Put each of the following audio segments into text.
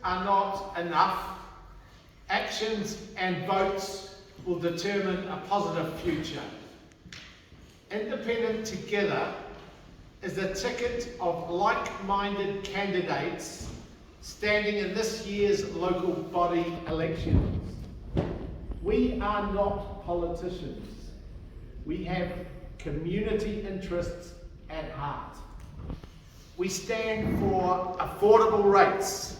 are not enough. Actions and votes will determine a positive future. Independent Together is a ticket of like-minded candidates standing in this year's local body elections. We are not politicians. We have community interests at heart. We stand for affordable rates,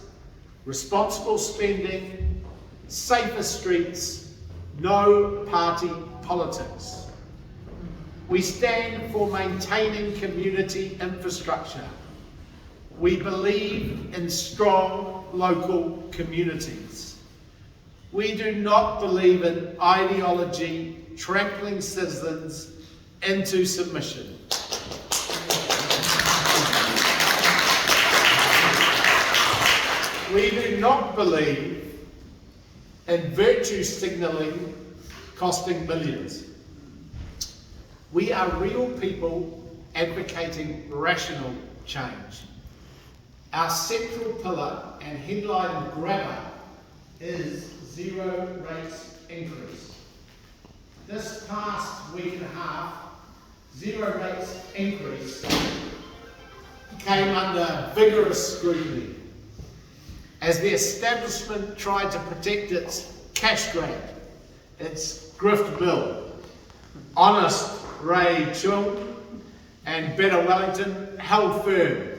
responsible spending, safer streets, no party politics. We stand for maintaining community infrastructure. We believe in strong local communities. We do not believe in ideology trampling citizens into submission. We do not believe in virtue signalling costing millions. We are real people advocating rational change. Our central pillar and headline grabber is zero rates increase. This past week and a half, zero rates increase came under vigorous scrutiny as the establishment tried to protect its cash grab, its grift bill. Honest Ray Chung and Better Wellington held firm.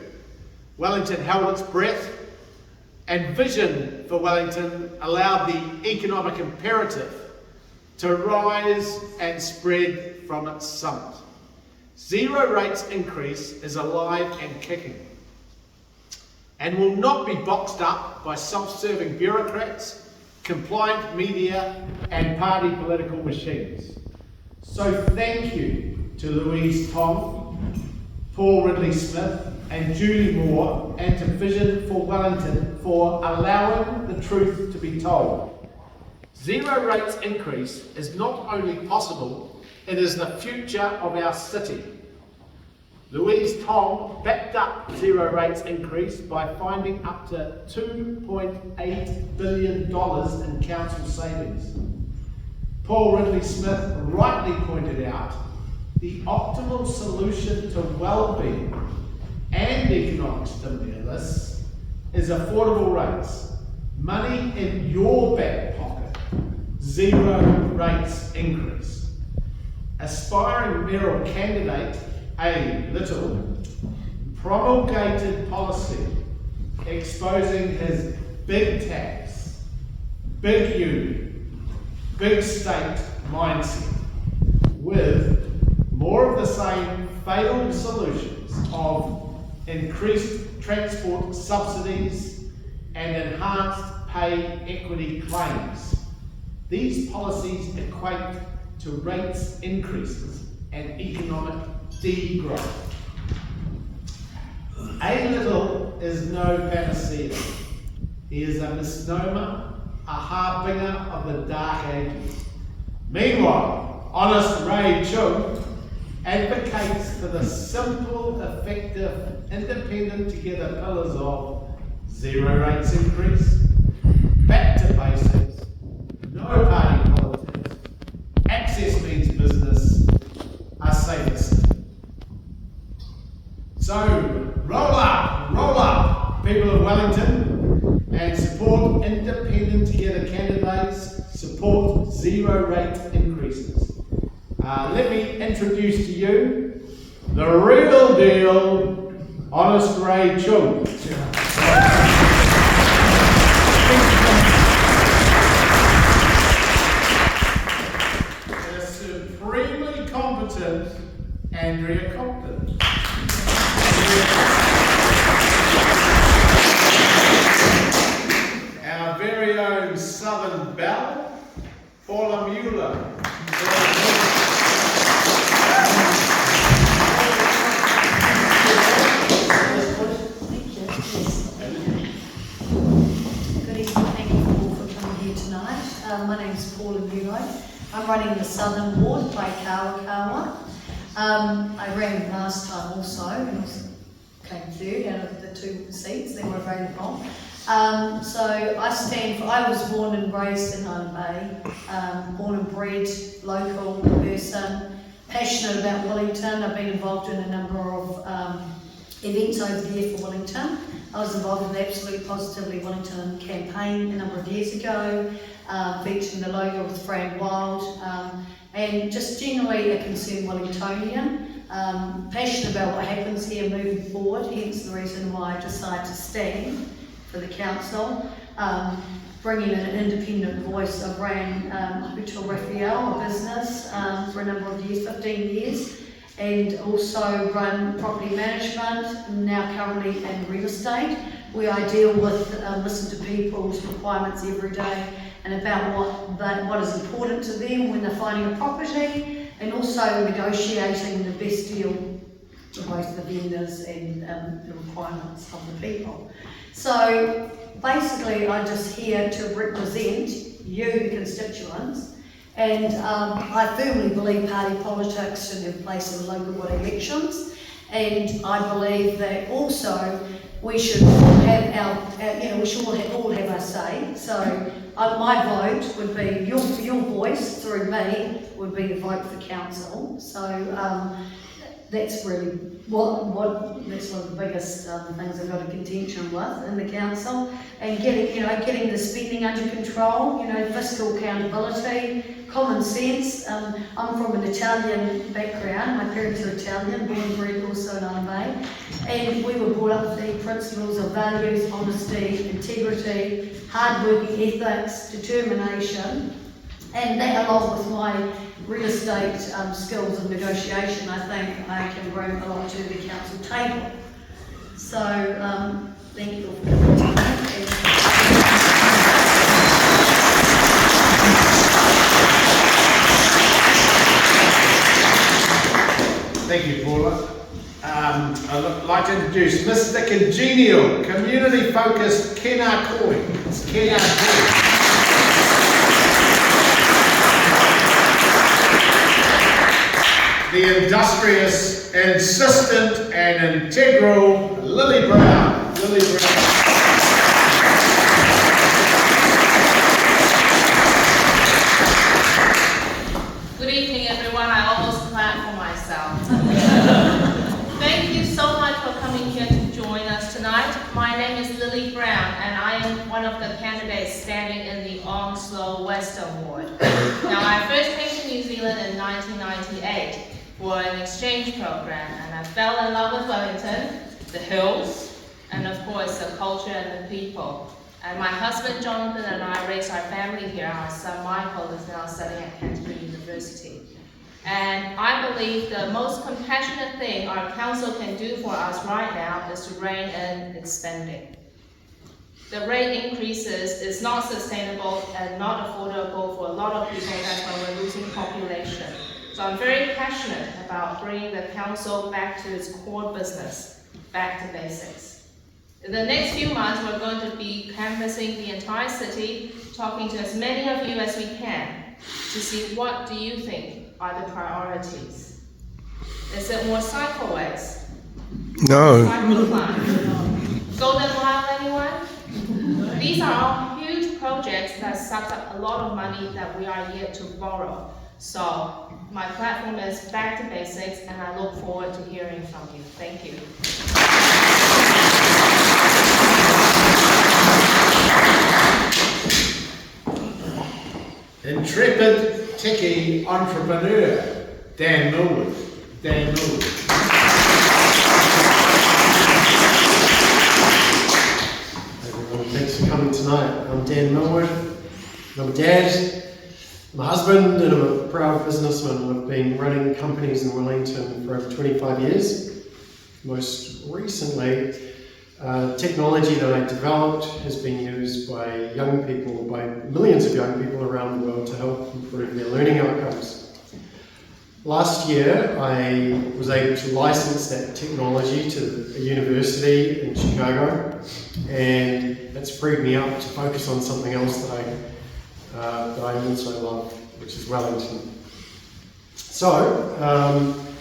Wellington held its breath, and vision for Wellington allowed the economic imperative to rise and spread from its summit. Zero rates increase is alive and kicking, and will not be boxed up by self-serving bureaucrats, compliant media, and party political machines. So thank you to Louise Tong, Paul Ridley-Smith, and Julie Moore, and to Vision for Wellington for allowing the truth to be told. Zero rates increase is not only possible, it is the future of our city. Louise Tong backed up zero rates increase by finding up to $2.8 billion in council savings. Paul Ridley-Smith rightly pointed out the optimal solution to well-being and economic stimulus is affordable rates. Money in your back pocket. Zero rates increase. Aspiring mayoral candidate A. Little promulgated policy exposing his big tax, big union, big state mindset with more of the same failed solutions of increased transport subsidies and enhanced pay equity claims. These policies equate to rates increases and economic degrowth. A Little is no panacea. He is a misnomer, a harbinger of the dark ages. Meanwhile, honest Ray Chung advocates for the simple, effective, independent together pillars of zero rates increase, back to basics, no party politics, access means business, a safer city. So roll up, people of Wellington, and support independent together candidates, support zero rate increases. Let me introduce to you the real deal, Honest Ray Chung. The supremely competent Andrea Compton. Our very own Southern Belle, Paula Mueller. My name is Paula Mueller. I'm running the Southern Ward by Kawa. I ran last time also and came third out of the 2 seats that were voted on. So I stand for, I was born and raised in Island Bay, born and bred, local person, passionate about Wellington. I've been involved in a number of events over there for Wellington. I was involved in the Absolute Positively Wellington campaign a number of years ago, featuring the logo with Fran Wild, and just generally a concerned Wellingtonian. Passionate about what happens here moving forward, hence the reason why I decided to stand for the council, bringing in an independent voice. I've ran Hotel Raphael, a business, for a number of years, 15 years, and also run property management, now currently in real estate, where I deal with, listen to people's requirements every day and about what is important to them when they're finding a property, and also negotiating the best deal for both the vendors and the requirements of the people. So basically I'm just here to represent you, the constituents, and I firmly believe party politics should have place in local body elections, and I believe that also we should all have we should all have our say. So my vote would be, your voice through me would be the vote for council. So that's really that's one of the biggest things I've got a contention with in the council, and getting the spending under control, fiscal accountability, common sense. I'm from an Italian background. My parents are Italian, born and bred also in Island Bay, and we were brought up with the principles of values, honesty, integrity, hard-working ethics, determination, and that, along with my real estate skills of negotiation, I think I can bring a lot to the council table. So thank you all for coming tonight. Thank you, Paula. I'd like to introduce Mr. Congenial, community-focused Kena Koi. It's Kena Koi. The industrious, insistent, and integral Lily Brown. Lily Brown. Good evening, everyone. I almost clapped for myself. Thank you so much for coming here to join us tonight. My name is Lily Brown, and I am one of the candidates standing in the Onslow Western Ward. Now, I first came to New Zealand in 1998 for an exchange program, and I fell in love with Wellington, the hills, and of course the culture and the people. And my husband Jonathan and I raised our family here. Our son Michael is now studying at Canterbury University. And I believe the most compassionate thing our council can do for us right now is to rein in its spending. The rate increases is not sustainable and not affordable for a lot of people. That's why we're losing population. So I'm very passionate about bringing the council back to its core business, back to basics. In the next few months, we're going to be canvassing the entire city, talking to as many of you as we can to see what do you think are the priorities. Is it more cycleways? No. Cycle plan? Golden Mile, anyone? These are all huge projects that suck up a lot of money that we are yet to borrow. So my platform is back to basics, and I look forward to hearing from you. Thank you. Intrepid techie entrepreneur, Dan Millwood. Dan Millwood. Hey everyone, thanks for coming tonight. I'm Dan Millwood. I'm a dad. I'm a husband, and I'm a proud businessman. I've been running companies in Wellington for over 25 years. Most recently, technology that I developed has been used by young people, by millions of young people around the world to help improve their learning outcomes. Last year, I was able to license that technology to a university in Chicago, and that's freed me up to focus on something else that I also love, which is Wellington. So,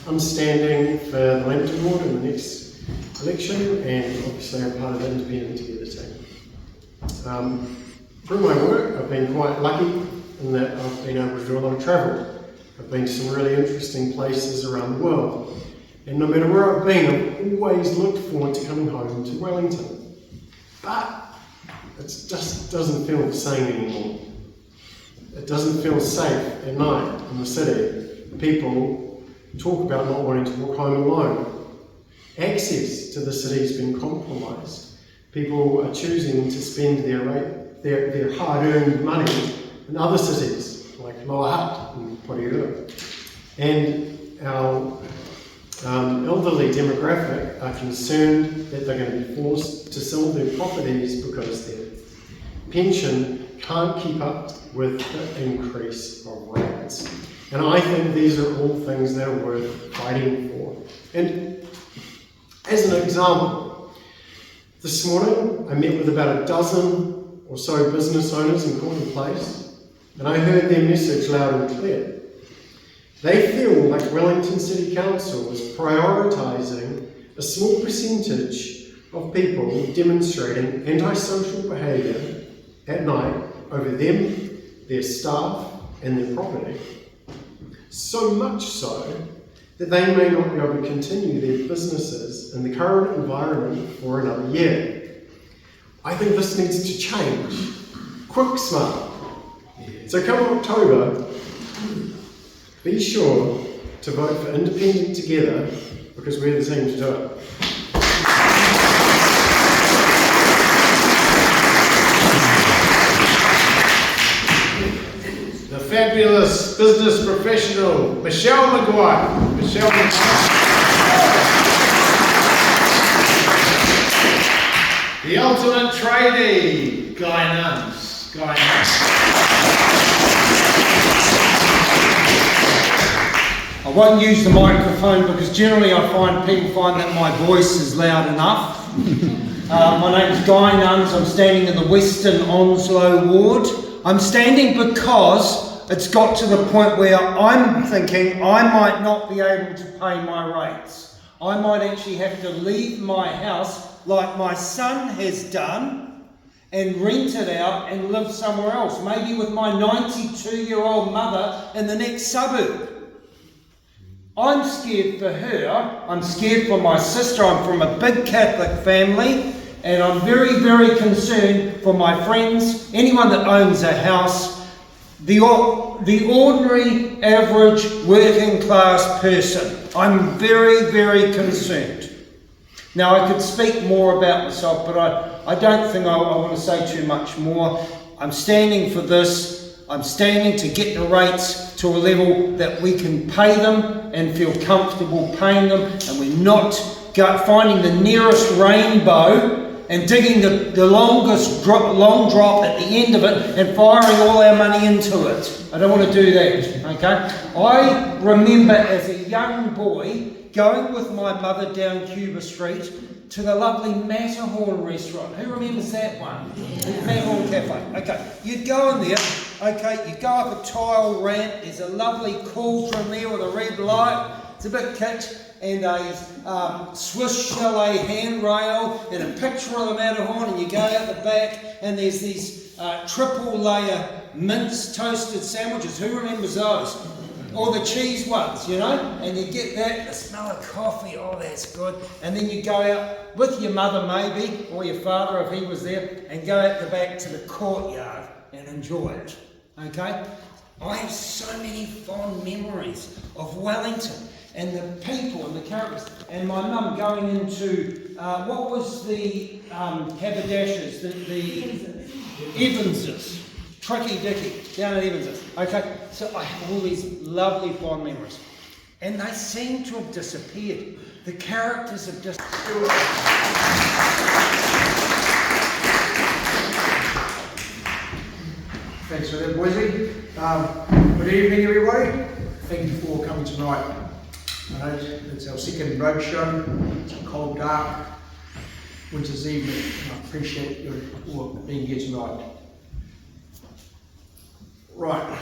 I'm standing for the Lambton Ward in the next election, and obviously I'm part of the Independent Together team. Through my work, I've been quite lucky in that I've been able to do a lot of travel. I've been to some really interesting places around the world. And no matter where I've been, I've always looked forward to coming home to Wellington. But it just doesn't feel the same anymore. It doesn't feel safe at night in the city. People talk about not wanting to walk home alone. Access to the city's been compromised. People are choosing to spend their hard-earned money in other cities, like Lower Hutt and Porirua. And our elderly demographic are concerned that they're going to be forced to sell their properties because their pension can't keep up with the increase of rates. And I think these are all things that are worth fighting for. And as an example, this morning I met with about a dozen or so business owners in Courtney Place, and I heard their message loud and clear. They feel like Wellington City Council is prioritising a small percentage of people demonstrating antisocial behaviour at night over them, their staff and their property. So much so that they may not be able to continue their businesses in the current environment for another year. I think this needs to change. Quick smart. So come October, be sure to vote for Independent Together because we're the team to do it. The fabulous business professional, Michelle Maguire. Michelle Maguire. The ultimate tradie, Guy Nuns. Guy Nuns. I won't use the microphone because generally I find people find that my voice is loud enough. My name's Guy Nuns. I'm standing in the Western Onslow ward. I'm standing because it's got to the point where I'm thinking I might not be able to pay my rates. I might actually have to leave my house like my son has done and rent it out and live somewhere else, maybe with my 92-year-old mother in the next suburb. I'm scared for her, I'm scared for my sister, I'm from a big Catholic family, and I'm very, very concerned for my friends, anyone that owns a house, the ordinary, average, working class person. I'm very, very concerned. Now, I could speak more about myself, but I don't think I want to say too much more. I'm standing for this. I'm standing to get the rates to a level that we can pay them and feel comfortable paying them, and we're not finding the nearest rainbow and digging the long drop at the end of it and firing all our money into it. I don't want to do that, okay? I remember as a young boy going with my mother down Cuba Street to the lovely Matterhorn restaurant. Who remembers that one? Matterhorn Cafe. Okay, you'd go in there, okay, you go up a tile ramp, there's a lovely cauldron there with a red light, it's a bit kitsch, and a Swiss chalet handrail and a picture of the Matterhorn, and you go out the back and there's these triple layer mince toasted sandwiches. Who remembers those? Or the cheese ones, you know, and you get that, the smell of coffee, oh that's good, and then you go out with your mother maybe, or your father if he was there, and go out the back to the courtyard and enjoy it, okay? I have so many fond memories of Wellington, and the people and the characters, and my mum going into, what was the haberdashers, the Evanses. Tricky Dicky, down at Evans's. Okay, so I have all these lovely fond memories. And they seem to have disappeared. The characters have just... Thanks for that, Boise. Good evening, everybody. Thank you for coming tonight. It's our second road show. It's a cold, dark winter's evening. I appreciate you all being here tonight. Right,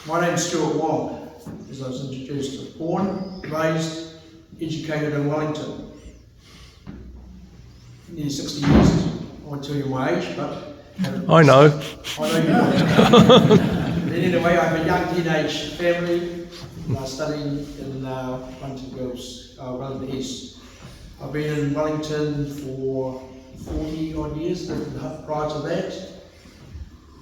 my name's Stuart Wong, as I was introduced. I was born, raised, educated in Wellington. Nearly 60 years, I won't tell you my age, but I know. I know you don't. But anyway, I have a young teenage family studying in Wellington Girls, Wellington East. I've been in Wellington for 40 odd years, lived in Hutt prior to that.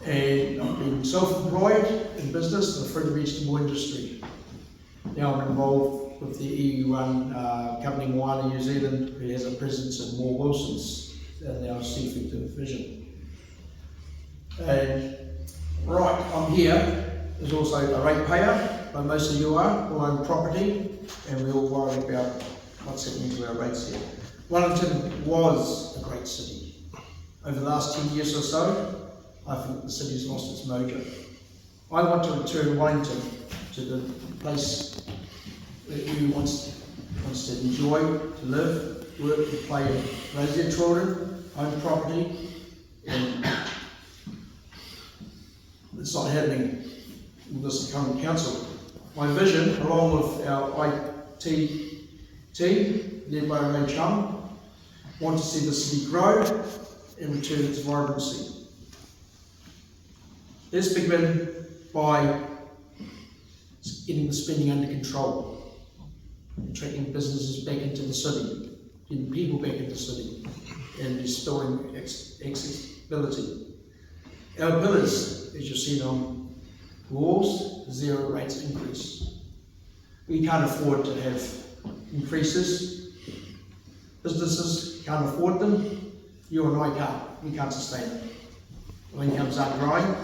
And I've been self-employed in business in the fruit and vegetable industry. Now I'm involved with the EU-run company Moana New Zealand, who has a presence in Moore Wilson's in our seafood division. And right, I'm here as also a ratepayer, like most of you are, who own property, and we all worry about what's happening to our rates here. Wellington was a great city. Over the last 10 years or so, I think the city's lost its mojo. I want to return Wellington to the place that you wants to enjoy, to live, work, to play, and raise their children, own property, and it's not happening with this current council. My vision, along with our IT team, led by Ray Chum, want to see the city grow and return its vibrancy. Let's begin by getting the spending under control, attracting businesses back into the city, getting people back into the city, and restoring accessibility. Our pillars, as you've seen on walls, zero rates increase. We can't afford to have increases. Businesses can't afford them. You and I can't. We can't sustain it. When incomes aren't growing,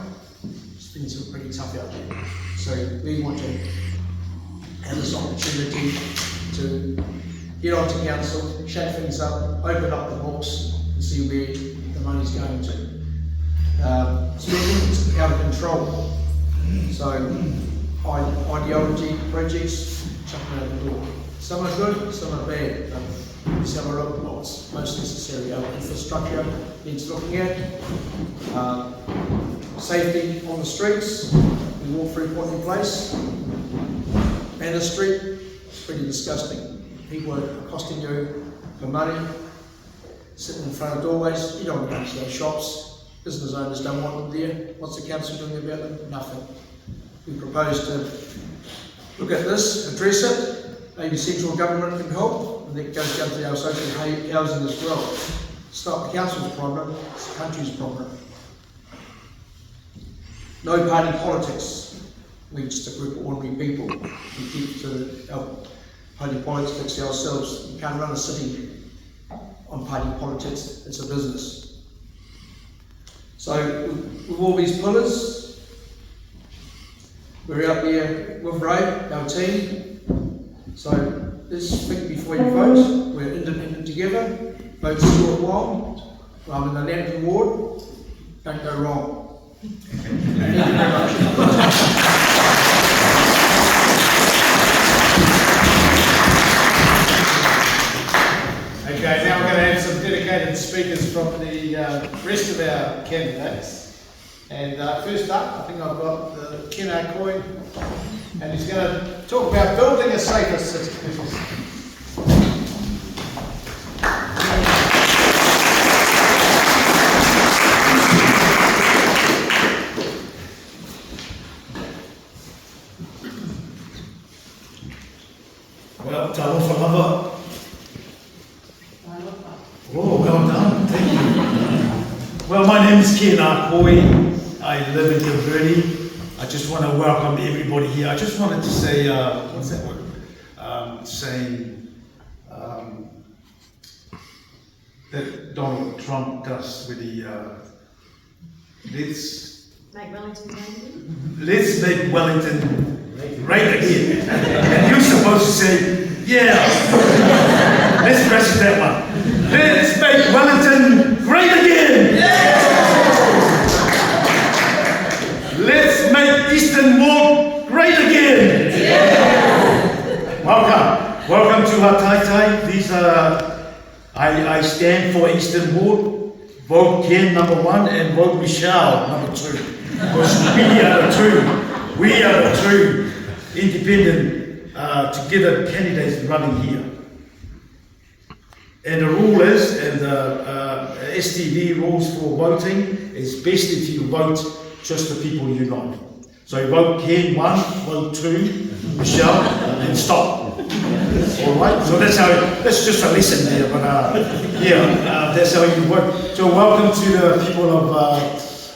things are pretty tough out there. So we want to have this opportunity to get onto council, shake things up, open up the books, and see where the money's going to. Spending out of control. So ideology projects, chucking out the door. Some are good, some are bad. Some are what's most necessary. Our infrastructure needs looking at. Safety on the streets. We walk through Portland Place. Banner Street, it's pretty disgusting. People are accosting you for money, sitting in front of doorways. You don't want to go into those shops. Business owners don't want them there. What's the council doing about them? Nothing. We propose to look at this, address it. Maybe central government can help, and that goes down to our social housing as well. It's not the council's problem, it's the country's problem. No party politics. We're just a group of ordinary people. We keep to our party politics ourselves. You can't run a city on party politics, it's a business. So, with all these pillars, we're out there with Ray, our team. So, let's think before you vote. We're independent together. Vote's a short while. I'm in the Lambton ward. Don't go wrong. Thank you very much. Okay, now we're going to have some dedicated speakers from the rest of our candidates. And first up, I think I've got Ken Akoi, and he's going to talk about building a safer city. Well, talofa. Oh, well done, thank you. Well, my name is Ken Akoi. I live in Kilburnie. I just want to welcome everybody here. I just wanted to say, what's that word? That Donald Trump does with the, let's make Wellington great again. And you're supposed to say, yeah, let's press that one. Let's make Wellington great again. Let's make Eastern Ward great again. Welcome to Hataitai. These are, I stand for Eastern Ward. Vote Ken number 1 and vote Michelle number 2. Because we are the two independent together candidates running here. And the rule is, and the STV rules for voting, is best if you vote just the people you know. So you vote Ken 1, vote 2, Michelle, and stop. Alright, so that's just a lesson there, but that's how you work. So welcome to the people of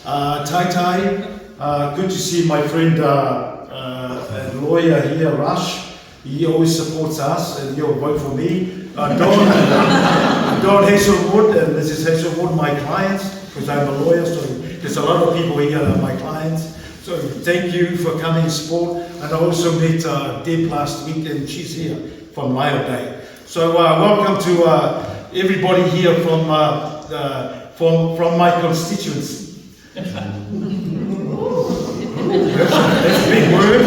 Hataitai. Good to see my friend and lawyer here, Rush. He always supports us, and he'll vote for me. Don Hazelwood and Mrs. Hazelwood, my clients, because I'm a lawyer, so there's a lot of people here that are my clients. So thank you for coming and support. And I also met Deb last week, and she's here from Lyle Day. So welcome to everybody here from my constituency. That's a big word.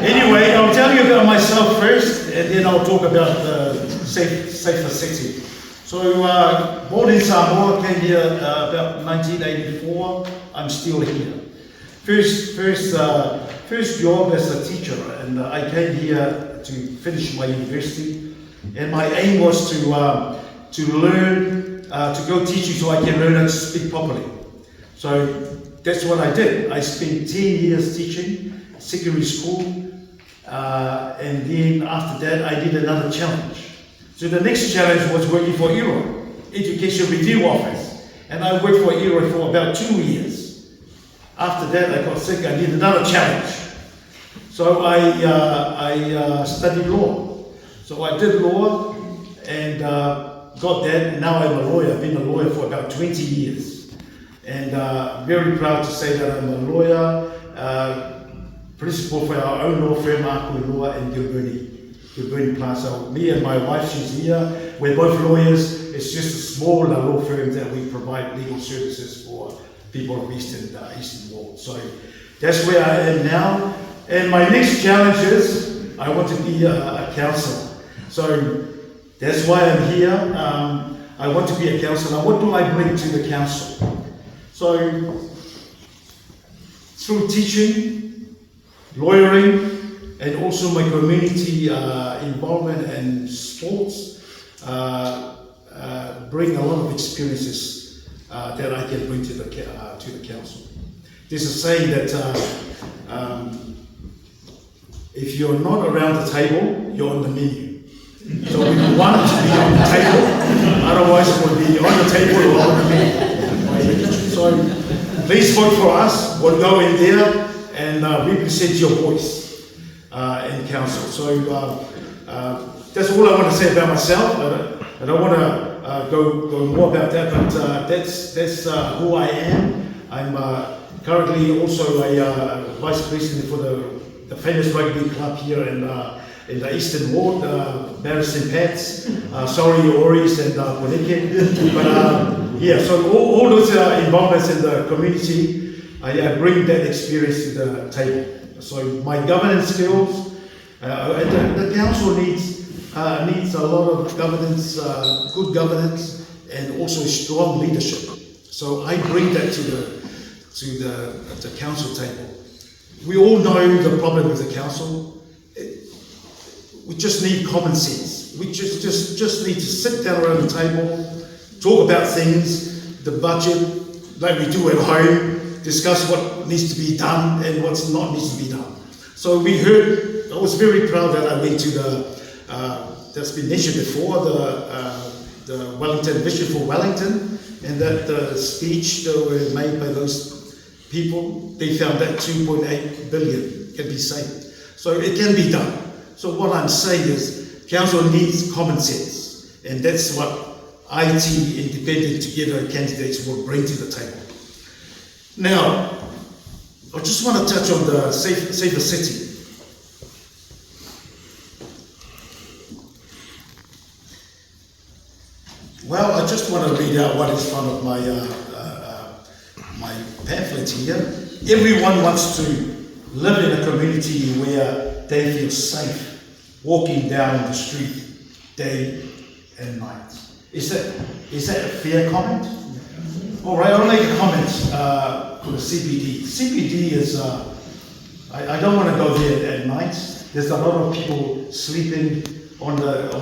Anyway, I'll tell you about myself first, and then I'll talk about the safer city. So, born in Samoa, came here about 1984. I'm still here. First job as a teacher, and I came here to finish my university. And my aim was to learn, to go teaching so I can learn how to speak properly. So that's what I did. I spent 10 years teaching secondary school, and then after that I did another challenge. So the next challenge was working for ERO, Education Review Office, and I worked for ERO for about 2 years. After that I got sick, I did another challenge. So I studied law. So I did law and got that, and now I'm a lawyer. I've been a lawyer for about 20 years. And very proud to say that I'm a lawyer, principal for our own law firm, Aku Law in Gilberni Plaza. Me and my wife, she's here. We're both lawyers. It's just a small law firm that we provide legal services for people of Eastern Ward. So that's where I am now. And my next challenge is I want to be a counsellor. So that's why I'm here. I want to be a counsellor. What do I bring to the council? So through teaching, lawyering, and also my community involvement and sports, bring a lot of experiences that I can bring to the council. There's a saying that if you're not around the table, you're on the menu. So we want to be on the table, otherwise it would be on the table or on the menu. So please vote for us. We'll go in there and represent your voice in council. So that's all I want to say about myself. I don't want to go more about that, but that's who I am. I'm currently also a vice president for the famous rugby club here in the Eastern Ward, Barris and Pats, Sorry Oris and Poneke. But yeah, so all those involvements in the community, I bring that experience to the table. So my governance skills, the council needs a lot of governance, good governance, and also strong leadership. So I bring that to the council table. We all know the problem with the council. We just need common sense. We just need to sit down around the table, talk about things, the budget, like we do at home, discuss what needs to be done and what's not needs to be done. So we heard, I was very proud that I went to that's been mentioned before, the Wellington Vision for Wellington, and that the speech that were made by those people, they found that 2.8 billion can be saved. So it can be done. So what I'm saying is, council needs common sense, and that's what IT, independent together candidates will bring to the table. Now, I just want to touch on the safer city. Well, I just want to read out what is in front of my my pamphlet here. Everyone wants to live in a community where they feel safe walking down the street day and night. Is that a fair comment? All right, I'll make a comment for the CBD. CBD is, I don't want to go there at night. There's a lot of people sleeping on the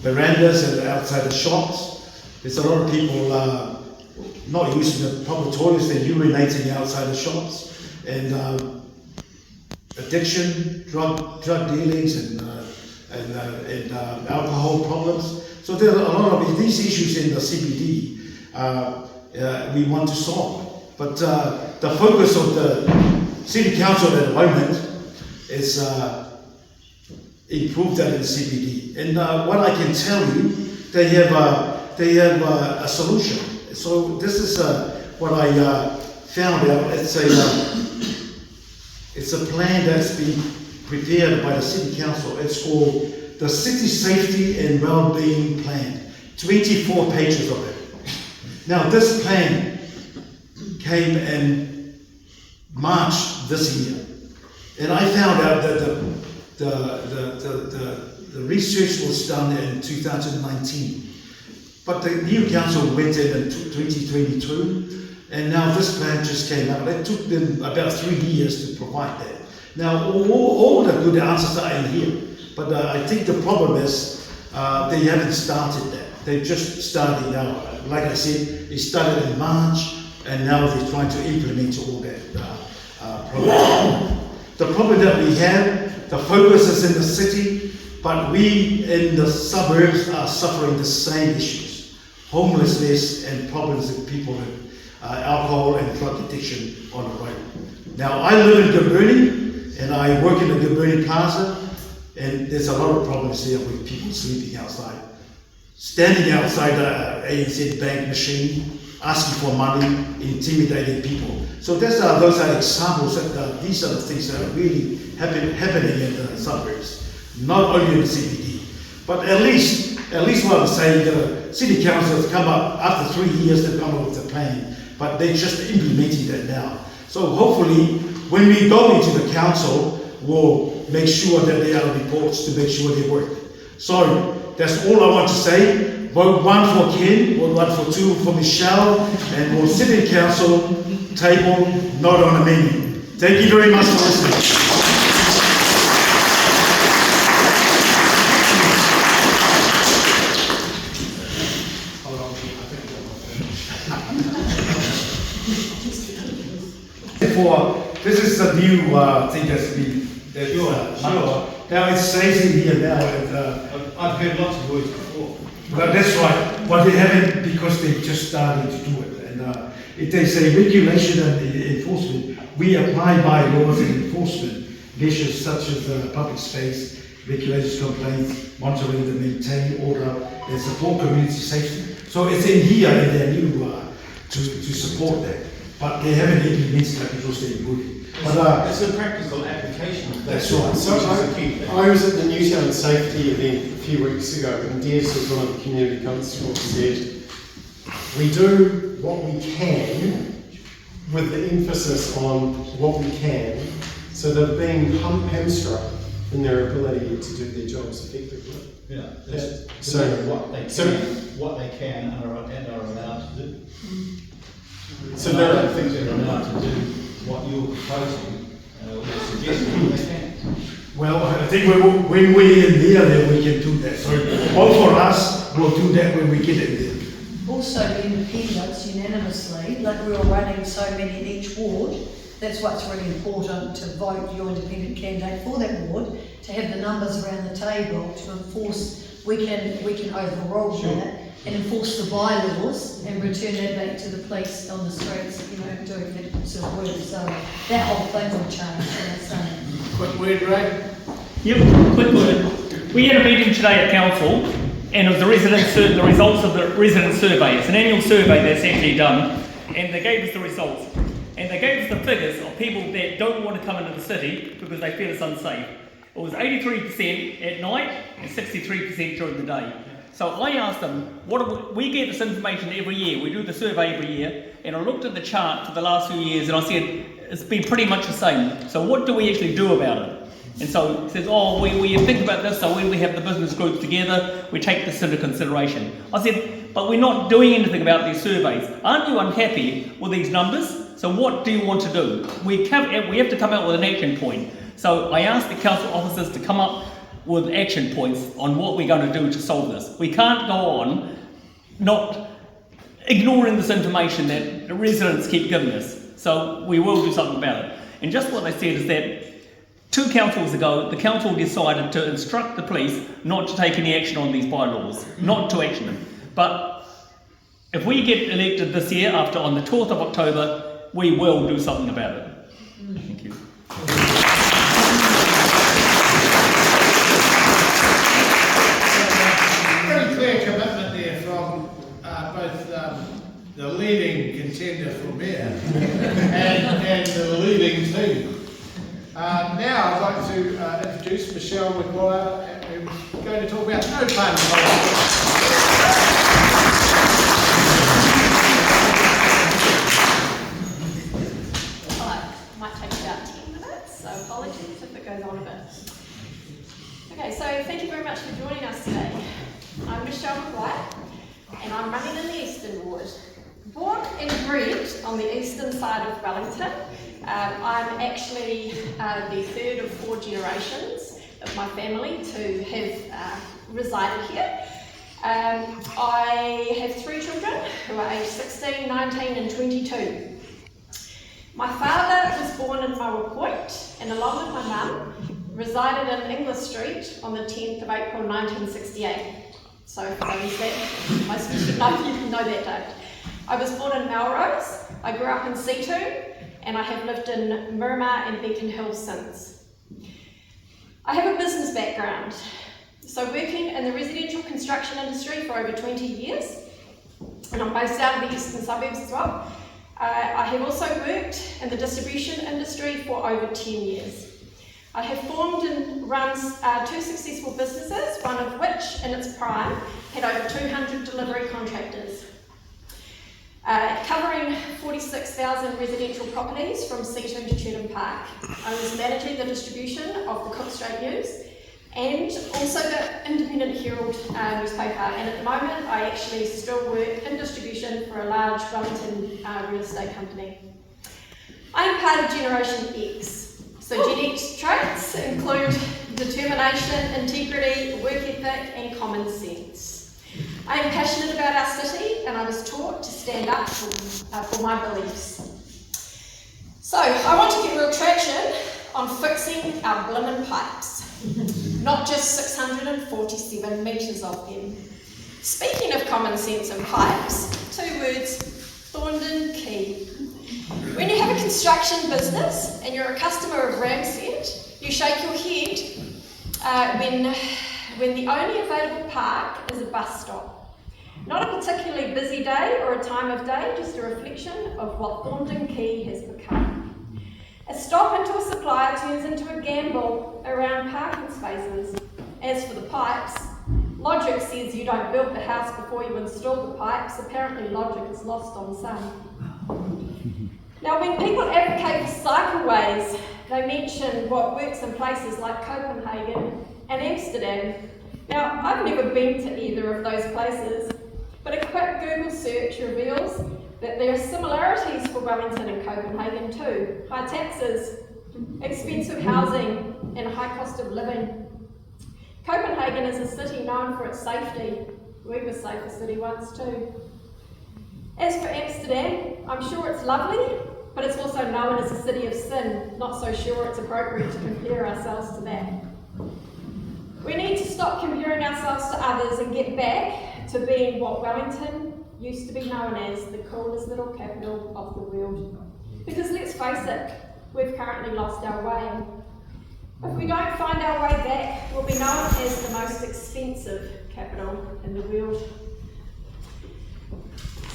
verandas and outside the shops. There's a lot of people not using the public toilets, they're urinating outside the shops. And addiction, drug dealings, and alcohol problems. So there are a lot of these issues in the CBD we want to solve. But the focus of the City Council at the moment is improve that in the CBD. And what I can tell you, they have a solution. So this is what I found out. It's a plan that's been prepared by the City Council. It's called the City Safety and Wellbeing Plan. 24 pages of it. Now this plan came in March this year, and I found out that the research was done in 2019, but the new council went in 2022. And now this plan just came out. It took them about 3 years to provide that. Now all the good answers are in here, but I think the problem is they haven't started that. They're just starting now. Like I said, it started in March, and now they're trying to implement all that program. The problem that we have, the focus is in the city, but we in the suburbs are suffering the same issues. Homelessness and problems with people with alcohol and drug addiction on the road. Now I live in Gabuni, and I work in the Gabuni Plaza, and there's a lot of problems there with people sleeping outside. Standing outside the ANZ bank machine, asking for money, intimidating people. So those are examples that these are the things that are really happening in the suburbs, not only in the CBD. But at least what I'm saying, the City Council has come up, after 3 years they've come up with a plan, but they're just implementing that now. So hopefully, when we go into the council, we'll make sure that there are reports to make sure they work. So that's all I want to say. Vote 1 for Ken, vote 1 for 2 for Michelle, and we'll sit in council table, not on the menu. Thank you very much for listening. This is a new thing that's been. Sure. Now it says in here now. I've heard lots of words before. Well, that's right. But they haven't, because they're just starting to do it. And if they say regulation and enforcement, we apply bylaws and enforcement measures such as public space, regulations, complaints, monitoring and maintain order, and support community safety. So it's in here in their new to support that. But they haven't implemented that because they're good. But it's a practical application of that. That's right. So I was at the Newtown Safety event a few weeks ago, and Des was one of the community constables, said, we do what we can, with the emphasis on what we can, so they're being hamstrung in their ability to do their jobs effectively. Yeah, So what they can and are allowed to do. So I there don't are think they're allowed to do what you're proposing or suggesting they can. well, I think when we're in there, then we can do that. So all for us, we'll do that when we get in there. Also, the independents unanimously, like we were running so many in each ward, that's what's really important, to vote your independent candidate for that ward, to have the numbers around the table to enforce. We can overrule that and enforce the bylaws and return that back to the police on the streets, doing that sort of work. So that whole thing will change. Quick word, Ray. Yep, quick word. We had a meeting today at council, and it was the results of the resident survey. It's an annual survey that's actually done, and they gave us the results. And they gave us the figures of people that don't want to come into the city because they feel it's unsafe. It was 83% at night and 63% during the day. So I asked them, we get this information every year, we do the survey every year, and I looked at the chart for the last few years and I said, it's been pretty much the same. So what do we actually do about it? And so it says, we think about this, so when we have the business groups together, we take this into consideration. I said, but we're not doing anything about these surveys. Aren't you unhappy with these numbers? So what do you want to do? We have to come out with an action point. So I asked the council officers to come up with action points on what we're going to do to solve this. We can't go on not ignoring this information that the residents keep giving us. So we will do something about it. And just what they said is that 2 councils ago, the council decided to instruct the police not to take any action on these bylaws, not to action them. But if we get elected this year, on the 12th of October, we will do something about it. Thank you. Very clear commitment there from both the leading contender for mayor and the leading team. Now I'd like to introduce Michelle McGuire, who's going to talk about no party politics. Hello, might take about 10 minutes, so apologies if it goes on a bit. Okay, so thank you very much for joining us today. I'm Michelle McGuire, and I'm running in the Eastern Ward. Born and bred on the eastern side of Wellington, I'm actually the third of 4 generations of my family to have resided here. I have 3 children who are aged 16, 19 and 22. My father was born in Maua Point and along with my mum resided in Inglis Street on the 10th of April 1968. So for those that most of you should know, you know that date. I was born in Melrose, I grew up in Seatoon, and I have lived in Miramar and Beacon Hill since. I have a business background, so working in the residential construction industry for over 20 years, and I'm based out of the eastern suburbs as well. I have also worked in the distribution industry for over 10 years. I have formed and run 2 successful businesses, one of which in its prime had over 200 delivery contractors. Covering 46,000 residential properties from Seatoon to Churton Park. I was managing the distribution of the Cook Strait News and also the Independent Herald newspaper, and at the moment I actually still work in distribution for a large Wellington real estate company. I am part of Generation X, so Gen X traits include determination, integrity, work ethic and common sense. I am passionate about our city and I was taught to stand up for my beliefs. So I want to get real traction on fixing our blimmin' pipes, not just 647 metres of them. Speaking of common sense and pipes, 2 words, Thorndon Quay. When you have a construction business and you're a customer of Ramsett, you shake your head when the only available park is a bus stop. Not a particularly busy day or a time of day, just a reflection of what Thorndon Quay has become. A stop into a supplier turns into a gamble around parking spaces. As for the pipes, logic says you don't build the house before you install the pipes. Apparently logic is lost on some. Now when people advocate for cycleways, they mention what works in places like Copenhagen and Amsterdam. Now, I've never been to either of those places, but a quick Google search reveals that there are similarities for Wellington and Copenhagen too. High taxes, expensive housing, and a high cost of living. Copenhagen is a city known for its safety. We were safe a city once too. As for Amsterdam, I'm sure it's lovely, but it's also known as a city of sin. Not so sure it's appropriate to compare ourselves to that. We need to stop comparing ourselves to others and get back to being what Wellington used to be known as, the coolest little capital of the world. Because let's face it, we've currently lost our way. If we don't find our way back, we'll be known as the most expensive capital in the world.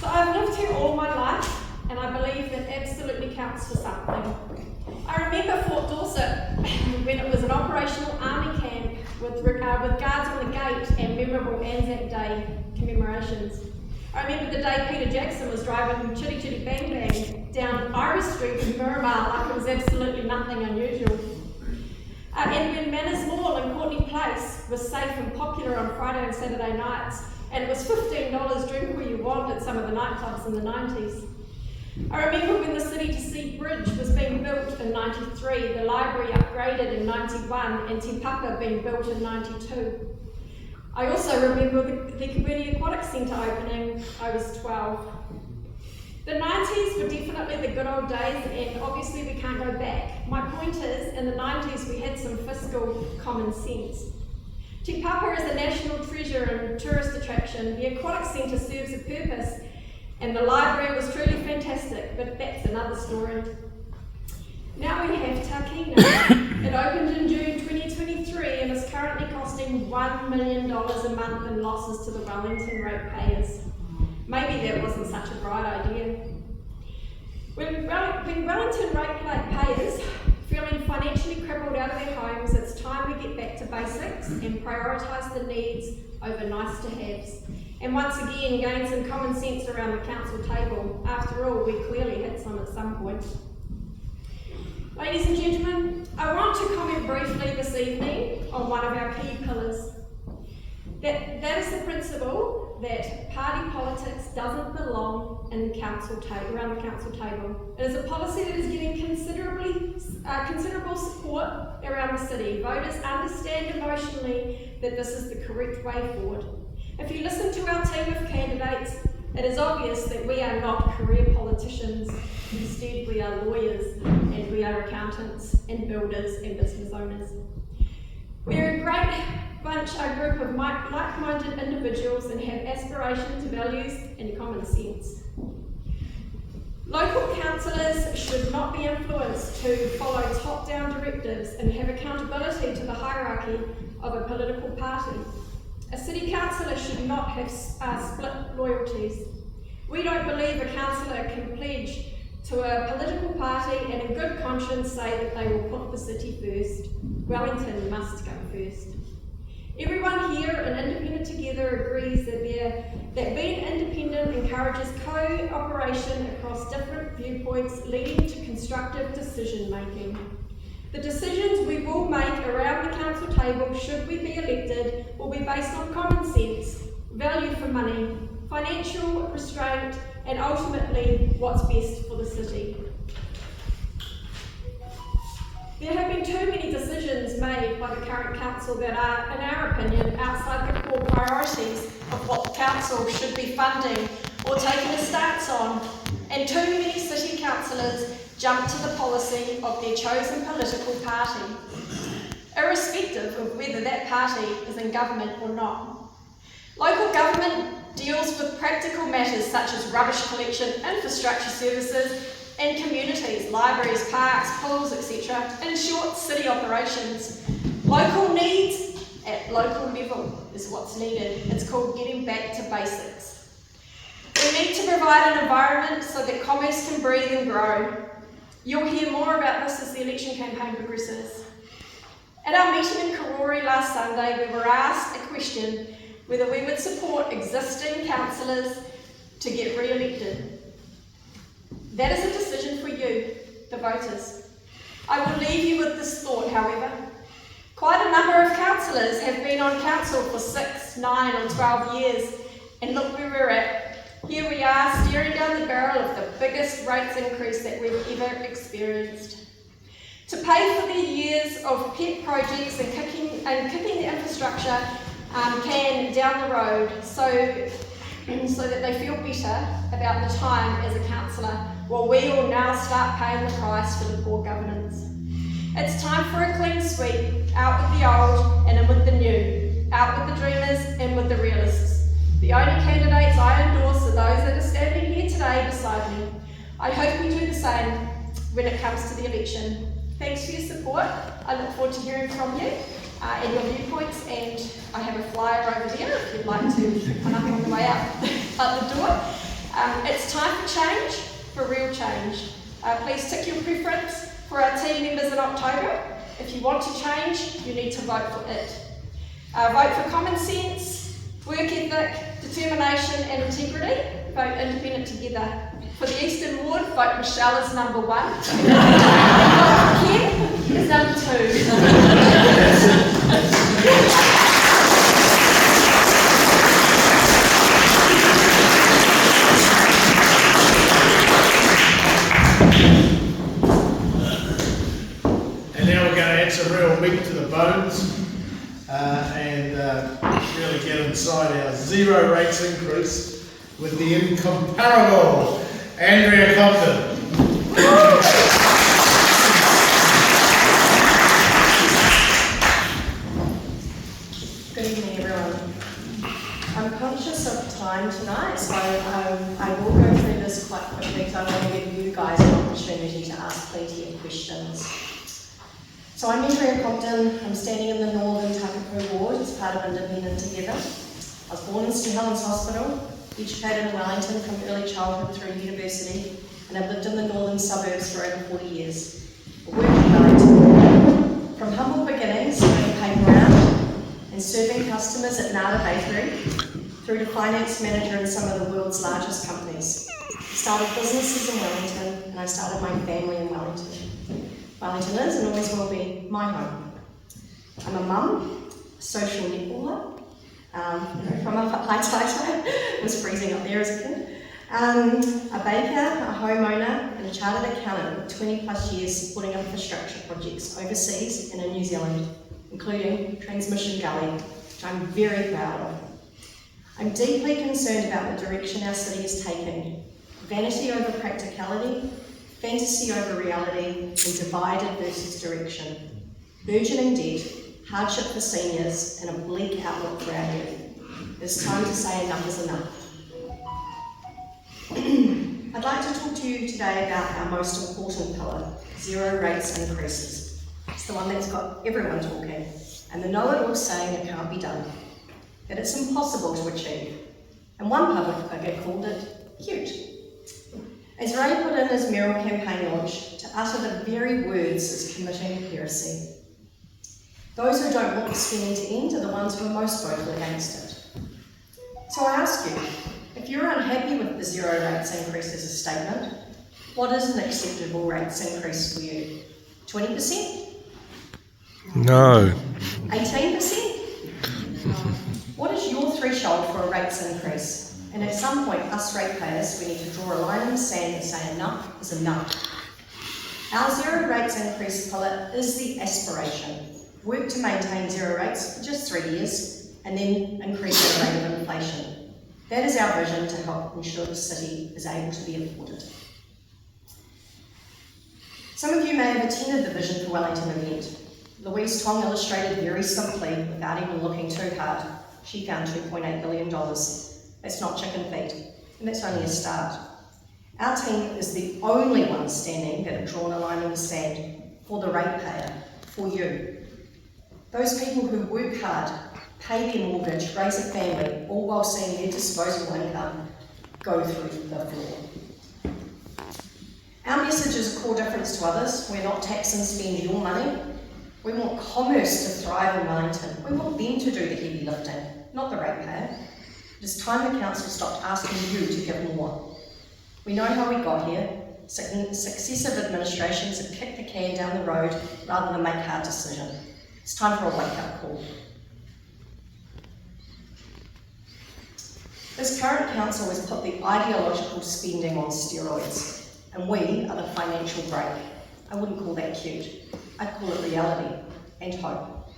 So I've lived here all my life, and I believe that absolutely counts for something. I remember Fort Dorset when it was an operational army camp with guards on the gate and memorable Anzac Day commemorations. I remember the day Peter Jackson was driving Chitty Chitty Bang Bang down Iris Street in Miramar like it was absolutely nothing unusual. And when Manners Mall in Courtney Place was safe and popular on Friday and Saturday nights, and it was $15 drink where you want at some of the nightclubs in the 90s. I remember when the City to Sea Bridge was being built in 93, the library upgraded in 91, and Te Papa being built in 92. I also remember the Community Aquatic Centre opening. I was 12. The 90s were definitely the good old days, and obviously we can't go back. My point is, in the 90s we had some fiscal common sense. Te Papa is a national treasure and tourist attraction. The Aquatic Centre serves a purpose, and the library was truly fantastic, but that's another story. Now we have Takina. It opened in June 2023 and is currently costing $1 million a month in losses to the Wellington ratepayers. Maybe that wasn't such a bright idea. When Wellington ratepayers feeling financially crippled out of their homes, it's time we get back to basics and prioritise the needs over nice to haves. And once again, gain some common sense around the council table. After all, we clearly had some at some point. Ladies and gentlemen, I want to comment briefly this evening on one of our key pillars. That is the principle that party politics doesn't belong in the council around the council table. It is a policy that is getting considerable support around the city. Voters understand emotionally that this is the correct way forward. If you listen to our team of candidates, it is obvious that we are not career politicians. Instead, we are lawyers, and we are accountants, and builders, and business owners. We're a great bunch, a group of like-minded individuals and have aspirations, values, and common sense. Local councillors should not be influenced to follow top-down directives and have accountability to the hierarchy of a political party. A city councillor should not have split loyalties. We don't believe a councillor can pledge to a political party and in good conscience say that they will put the city first. Wellington must go first. Everyone here in Independent Together agrees that being independent encourages cooperation across different viewpoints, leading to constructive decision making. The decisions we will make around the council table, should we be elected, will be based on common sense, value for money, financial restraint, and ultimately what's best for the city. There have been too many decisions made by the current council that are, in our opinion, outside the core priorities of what the council should be funding or taking a stance on, and too many city councillors jump to the policy of their chosen political party, irrespective of whether that party is in government or not. Local government deals with practical matters such as rubbish collection, infrastructure services, and communities, libraries, parks, pools, etc. In short, city operations. Local needs at local level is what's needed. It's called getting back to basics. We need to provide an environment so that commerce can breathe and grow. You'll hear more about this as the election campaign progresses. At our meeting in Karori last Sunday, we were asked a question whether we would support existing councillors to get re-elected. That is a decision for you, the voters. I will leave you with this thought, however. Quite a number of councillors have been on council for 6, 9 or 12 years, and look where we're at. Here we are, staring down the barrel of the biggest rates increase that we've ever experienced. To pay for the years of pet projects and kicking the infrastructure can down the road so that they feel better about the time as a councillor, well, we will now start paying the price for the poor governance. It's time for a clean sweep, out with the old and in with the new, out with the dreamers and with the realists. The only candidates I endorse are those that are standing here today beside me. I hope you do the same when it comes to the election. Thanks for your support. I look forward to hearing from you and your viewpoints, and I have a flyer over there if you'd like to come up on the way out the door. It's time for change, for real change. Please tick your preference for our team members in October. If you want to change, you need to vote for it. Vote for common sense, work ethic, determination and integrity. Vote Independent Together. For the Eastern Ward, vote Michelle as number 1. And vote Ken as number 2. And now we're going to add some real meat to the bones and really get inside our zero rates increase with the incomparable Andrea Compton. Good evening, everyone. I'm conscious of time tonight, so I will go through this quite quickly because I want to give you guys an opportunity to ask plenty of questions. So I'm Andrea Compton. I'm standing in the Northern Takapū ward as part of Independent Together. I was born in St Helens Hospital, educated in Wellington from early childhood through university, and I've lived in the northern suburbs for over 40 years. Working in Wellington. From humble beginnings, doing paper round, and serving customers at Nada Bakery, through to finance manager in some of the world's largest companies. I started businesses in Wellington, and I started my family in Wellington. Wellington is and always will be my home. I'm a mum, a social netballer, from up at Hataitai, it was freezing up there as a kid, a baker, a homeowner, and a chartered accountant with 20 plus years supporting infrastructure projects overseas and in New Zealand, including Transmission Gully, which I'm very proud of. I'm deeply concerned about the direction our city is taking. Vanity over practicality, fantasy over reality, and divided versus direction. Burgeoning debt, hardship for seniors, and a bleak outlook for our youth. It's time to say enough is enough. I'd like to talk to you today about our most important pillar, zero rates increases. It's the one that's got everyone talking, and the know-it-all saying it can't be done, that it's impossible to achieve, and one public figure called it cute. As Ray put in his Mural campaign launch, to utter the very words is committing heresy. Those who don't want the scheme to end are the ones who are most vocal against it. So I ask you, if you're unhappy with the zero rates increase as a statement, what is an acceptable rates increase for you? 20%? No. 18%? What is your threshold for a rates increase? And at some point, us ratepayers, we need to draw a line in the sand and say enough is enough. Our zero rates increase pillar is the aspiration. Work to maintain zero rates for just 3 years and then increase the rate of inflation. That is our vision to help ensure the city is able to be afforded. Some of you may have attended the Vision for Wellington event. Louise Tong illustrated very simply, without even looking too hard. She found $2.8 billion. That's not chicken feed, and that's only a start. Our team is the only ones standing that have drawn a line in the sand for the ratepayer, for you. Those people who work hard, pay their mortgage, raise a family, all while seeing their disposable income go through the floor. Our message is a core difference to others. We're not tax and spend your money. We want commerce to thrive in Wellington. We want them to do the heavy lifting, not the ratepayer. It is time the council stopped asking you to give more. We know how we got here. Successive administrations have kicked the can down the road rather than make hard decisions. It's time for a wake-up call. This current council has put the ideological spending on steroids, and we are the financial brake. I wouldn't call that cute. I'd call it reality and hope.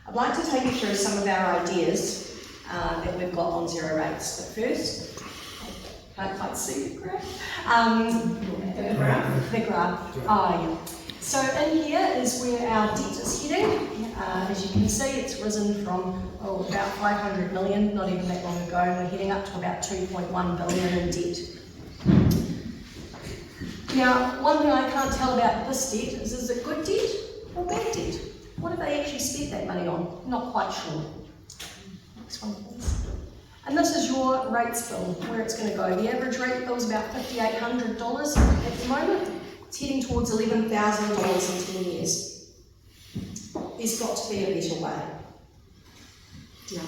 I'd like to take you through some of our ideas that we've got on zero rates. But first, I can't quite see the graph. The graph. Oh, yeah. So in here is where our debt is heading. As you can see, it's risen from about 500 million, not even that long ago. We're heading up to about 2.1 billion in debt. Now, one thing I can't tell about this debt is it good debt or bad debt? What have they actually spent that money on? Not quite sure. Next one, please. And this is your rates bill, where it's going to go. The average rate bill is about $5,800 at the moment. It's heading towards $11,000 in 10 years. There's got to be a better way. Yeah.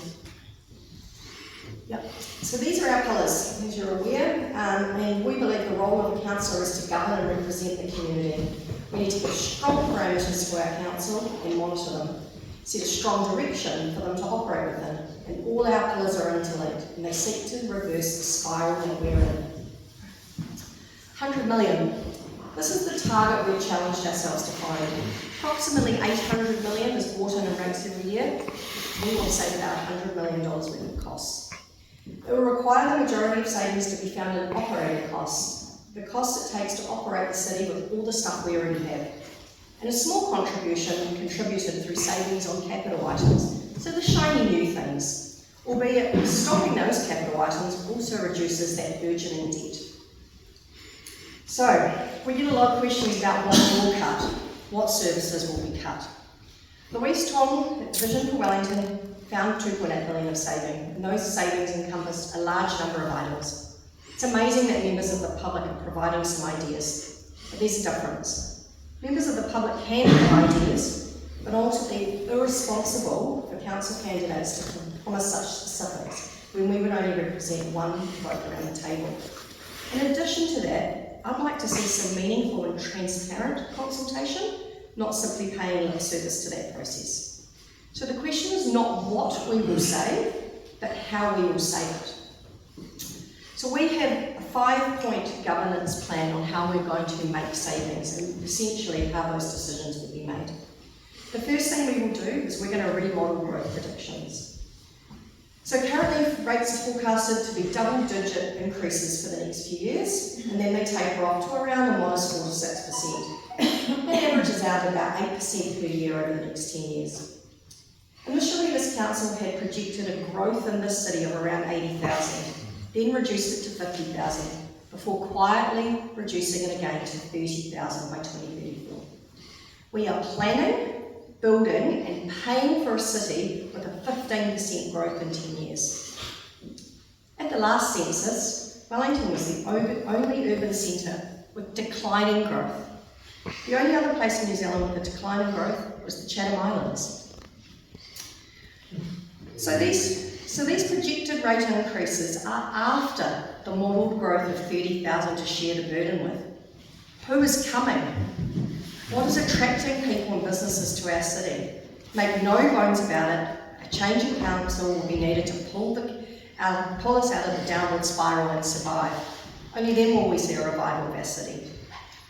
Yep. So these are our pillars, as you're aware, and we believe the role of the council is to govern and represent the community. We need to give strong parameters for our council and monitor them, set a strong direction for them to operate within, and all our pillars are interlinked, and they seek to reverse the spiral that we're in. 100 million. This is the target we've challenged ourselves to find. Approximately 800 million is brought in rates every year. We will save about $100 million worth of costs. It will require the majority of savings to be found in operating costs, the cost it takes to operate the city with all the stuff we already have, and a small contribution contributed through savings on capital items, so the shiny new things, albeit stopping those capital items also reduces that burgeoning debt. So, we get a lot of questions about what will cut, what services will be cut. Louise Tong, Vision for Wellington, found 2.8 billion of saving, and those savings encompassed a large number of items. It's amazing that members of the public are providing some ideas, but there's a difference. Members of the public can have ideas, but ultimately irresponsible for council candidates to promise such specifics when we would only represent one vote around the table. In addition to that, I'd like to see some meaningful and transparent consultation, not simply paying lip service to that process. So the question is not what we will save, but how we will save it. So we have a 5-point governance plan on how we're going to make savings and essentially how those decisions will be made. The first thing we will do is we're going to remodel growth predictions. So currently rates are forecasted to be double-digit increases for the next few years, and then they taper off to around a modest 4 to 6%. That averages out about 8% per year over the next 10 years. Initially, this council had projected a growth in this city of around 80,000, then reduced it to 50,000, before quietly reducing it again to 30,000 by 2034. We are planning, building and paying for a city with a 15% growth in 10 years. At the last census, Wellington was the only urban centre with declining growth. The only other place in New Zealand with a decline in growth was the Chatham Islands. So these projected rate increases are after the modelled growth of 30,000 to share the burden with. Who is coming? What is attracting people and businesses to our city? Make no bones about it, a change in council will be needed to pull us out of the downward spiral and survive. Only then will we see a revival of our city.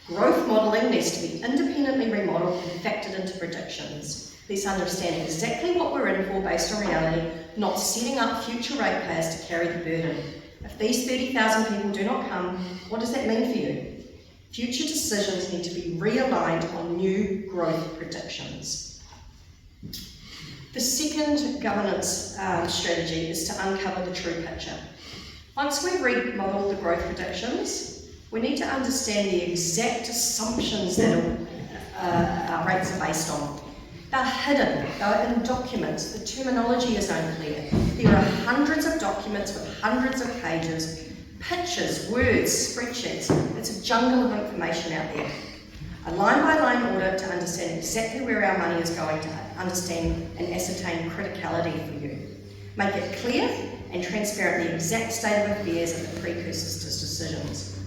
Growth modelling needs to be independently remodelled and factored into predictions. Let's understand exactly what we're in for based on reality, not setting up future ratepayers to carry the burden. If these 30,000 people do not come, what does that mean for you? Future decisions need to be realigned on new growth predictions. The second governance strategy is to uncover the true picture. Once we've remodelled the growth predictions, we need to understand the exact assumptions that our rates are based on. They're hidden, they're in documents, the terminology is unclear. There are hundreds of documents with hundreds of pages, pictures, words, spreadsheets. It's a jungle of information out there. A line-by-line audit to understand exactly where our money is going, to understand and ascertain criticality for you. Make it clear and transparent the exact state of affairs and the precursors to decisions.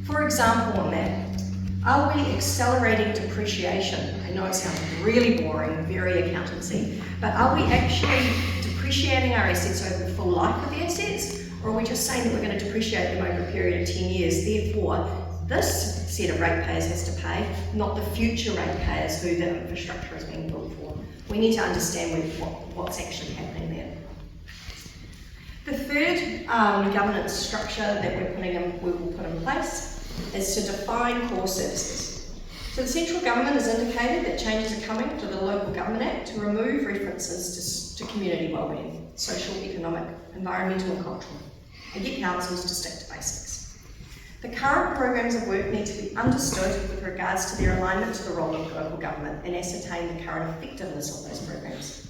For example on that, are we accelerating depreciation? I know it sounds really boring, very accountancy, but are we actually depreciating our assets over the full life of the assets? Or are we just saying that we're going to depreciate them over a period of 10 years? Therefore, this set of ratepayers has to pay, not the future ratepayers who the infrastructure is being built for. We need to understand what's actually happening there. The third governance structure that we will put in place is to define core services. So the central government has indicated that changes are coming to the Local Government Act to remove references to community wellbeing, social, economic, environmental and cultural, and get councils to stick to basics. The current programs of work need to be understood with regards to their alignment to the role of local government and ascertain the current effectiveness of those programs.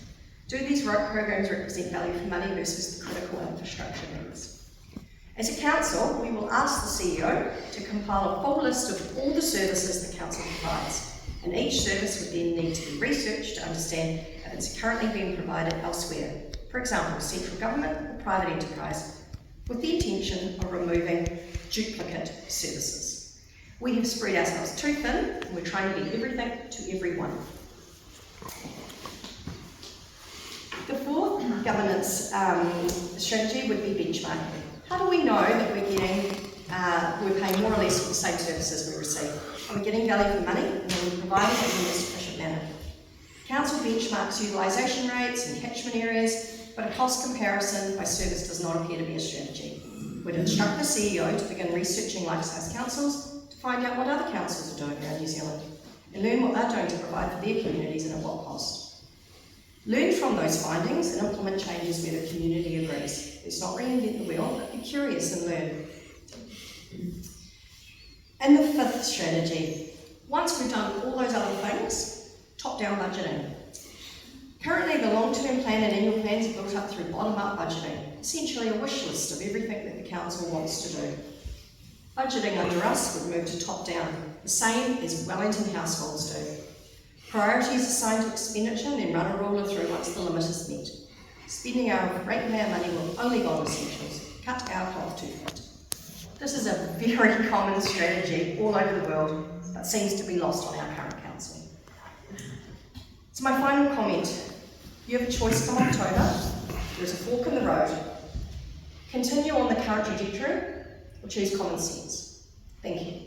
Do these programs represent value for money versus the critical infrastructure needs? As a council, we will ask the CEO to compile a full list of all the services the council provides, and each service would then need to be researched to understand if it's currently being provided elsewhere, for example, central government or private enterprise, with the intention of removing duplicate services. We have spread ourselves too thin, and we're trying to be everything to everyone. The fourth governance strategy would be benchmarking. How do we know that we're getting we're paying more or less for the same services we receive. Are we getting value for money, and are we providing it in the most efficient manner? Council benchmarks utilisation rates and catchment areas, but a cost comparison by service does not appear to be a strategy. We'd instruct the CEO to begin researching Lifehouse councils to find out what other councils are doing around New Zealand and learn what they're doing to provide for their communities and at what cost. Learn from those findings and implement changes where the community agrees. Let's not reinvent the wheel, but be curious and learn. And the fifth strategy, once we've done all those other things, top-down budgeting. Currently, the long-term plan and annual plans are built up through bottom-up budgeting, essentially a wish list of everything that the council wants to do. Budgeting under us would move to top-down, the same as Wellington households do. Priorities assigned to expenditure and then run a ruler through once the limit is met. Spending our ratepayer money will only go on essentials, cut our cloth too fat. This is a very common strategy all over the world, but seems to be lost on our current council. So my final comment, you have a choice come October. There's a fork in the road. Continue on the current trajectory or choose common sense. Thank you.